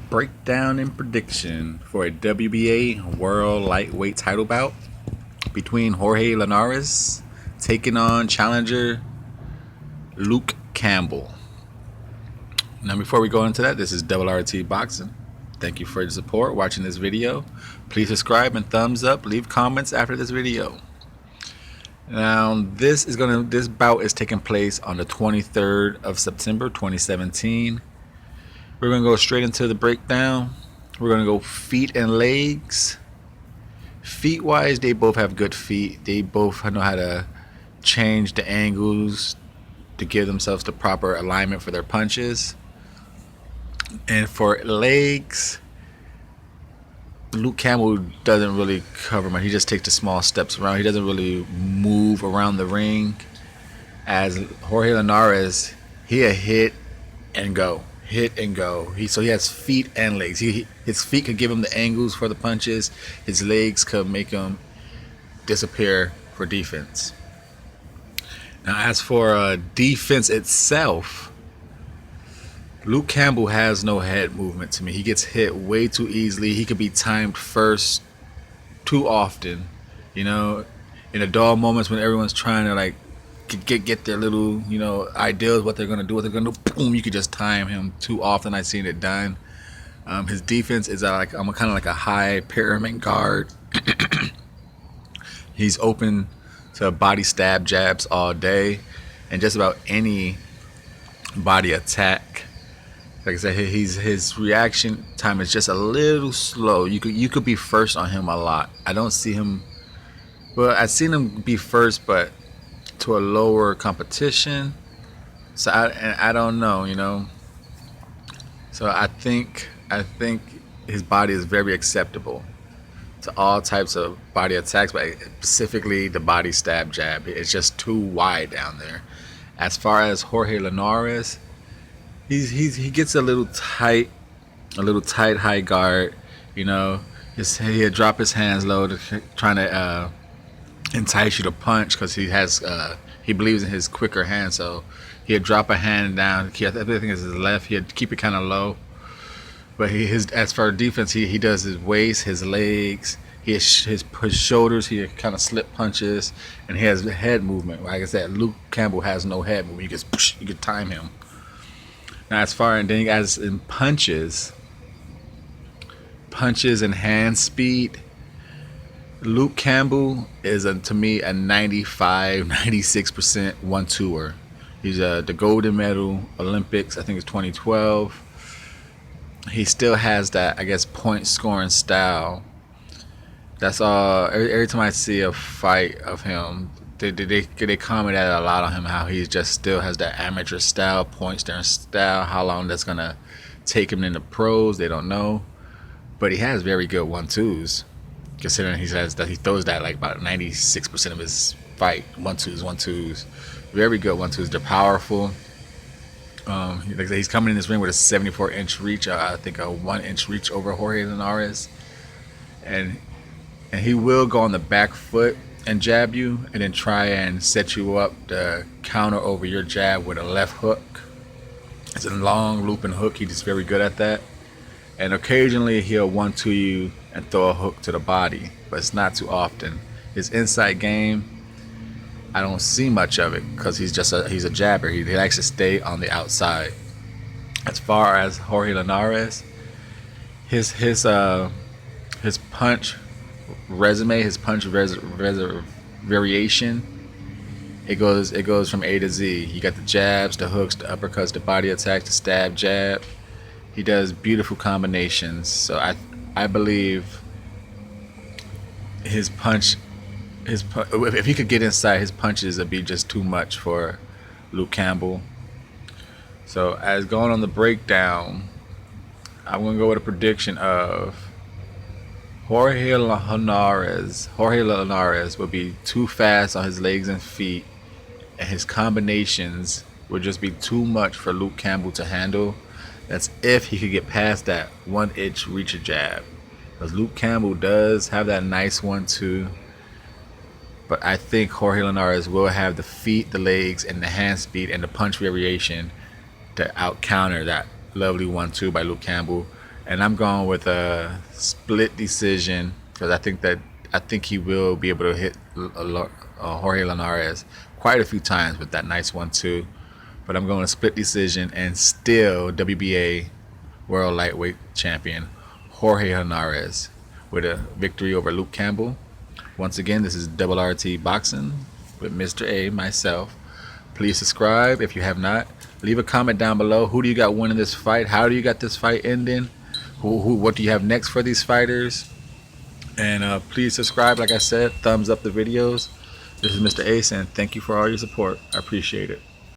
Breakdown and prediction for a WBA World Lightweight title bout between Jorge Linares taking on challenger Luke Campbell. Now, before we go into that, this is RT Boxing. Thank you for your support watching this video. Please subscribe and thumbs up. Leave comments after this video. Now, this bout is taking place on the 23rd of September 2017. We're going to go straight into the breakdown. We're going to go feet and legs. Feet wise, they both have good feet. They both know how to change the angles to give themselves the proper alignment for their punches. And for legs, Luke Campbell doesn't really cover much. He just takes the small steps around. He doesn't really move around the ring. As Jorge Linares, he a hit and go. Hit and go. So he has feet and legs. His feet could give him the angles for the punches. His legs could make him disappear for defense. Now, as for defense itself, Luke Campbell has no head movement to me. He gets hit way too easily. He could be timed first too often. You know, in the dull moments when everyone's trying to get their little, ideas, what they're gonna do, boom, you could just time him too often. I've seen it done. His defense is I'm kind of like a high pyramid guard. He's open to body stab jabs all day, and just about any body attack. Like I said, his reaction time is just a little slow. You could be first on him a lot. I don't see him. Well, I've seen him be first, but to a lower competition. So I don't know. So I think his body is very acceptable to all types of body attacks, but specifically the body stab jab. It's just too wide down there. As far as Jorge Linares, he gets a little tight high guard. He'll drop his hands low, trying to entice you to punch, because he believes in his quicker hand. So he'll drop a hand down. I think it's his left. He'll keep it kind of low. But as for defense, he does his waist, his legs, his shoulders. He kind of slip punches, and he has head movement. Like I said, Luke Campbell has no head movement. You can time him. Now, as in punches and hand speed, Luke Campbell is to me a 95-96% one-twoer. He's the golden medal Olympics. I think it's 2012. He still has that, I guess, point scoring style. That's all. Every time I see a fight of him, they comment at it a lot on him, how he just still has that amateur style, point scoring style. How long that's gonna take him into pros, they don't know. But he has very good 1-2s, considering he throws that like about 96% of his fight. 1-2s. Very good 1-2s. They're powerful. He's coming in this ring with a 74-inch reach. I think a 1-inch reach over Jorge Linares, and he will go on the back foot and jab you, and then try and set you up to counter over your jab with a left hook. It's a long looping hook. He's very good at that. And occasionally he'll 1-2 you and throw a hook to the body, but it's not too often. His inside game, I don't see much of it, because he's a jabber. He likes to stay on the outside. As far as Jorge Linares, his punch resume, his punch variation, it goes from A to Z. You got the jabs, the hooks, the uppercuts, the body attack, the stab jab. He does beautiful combinations. So I believe his punch, if he could get inside, his punches would be just too much for Luke Campbell. So as going on the breakdown, I'm going to go with a prediction of Jorge Linares will be too fast on his legs and feet, and his combinations would just be too much for Luke Campbell to handle. That's if he could get past that 1-inch reacher jab, because Luke Campbell does have that nice 1-2. But I think Jorge Linares will have the feet, the legs, and the hand speed and the punch variation to out counter that lovely 1-2 by Luke Campbell. and I'm going with a split decision because I think he will be able to hit Jorge Linares quite a few times with that nice 1-2. But I'm going to split decision and still WBA World Lightweight Champion Jorge Linares with a victory over Luke Campbell. Once again, this is Double RT Boxing with Mr. A, myself. Please subscribe if you have not. Leave a comment down below. Who do you got winning this fight? How do you got this fight ending? What do you have next for these fighters? And please subscribe. Like I said, thumbs up the videos. This is Mr. A saying thank you for all your support. I appreciate it.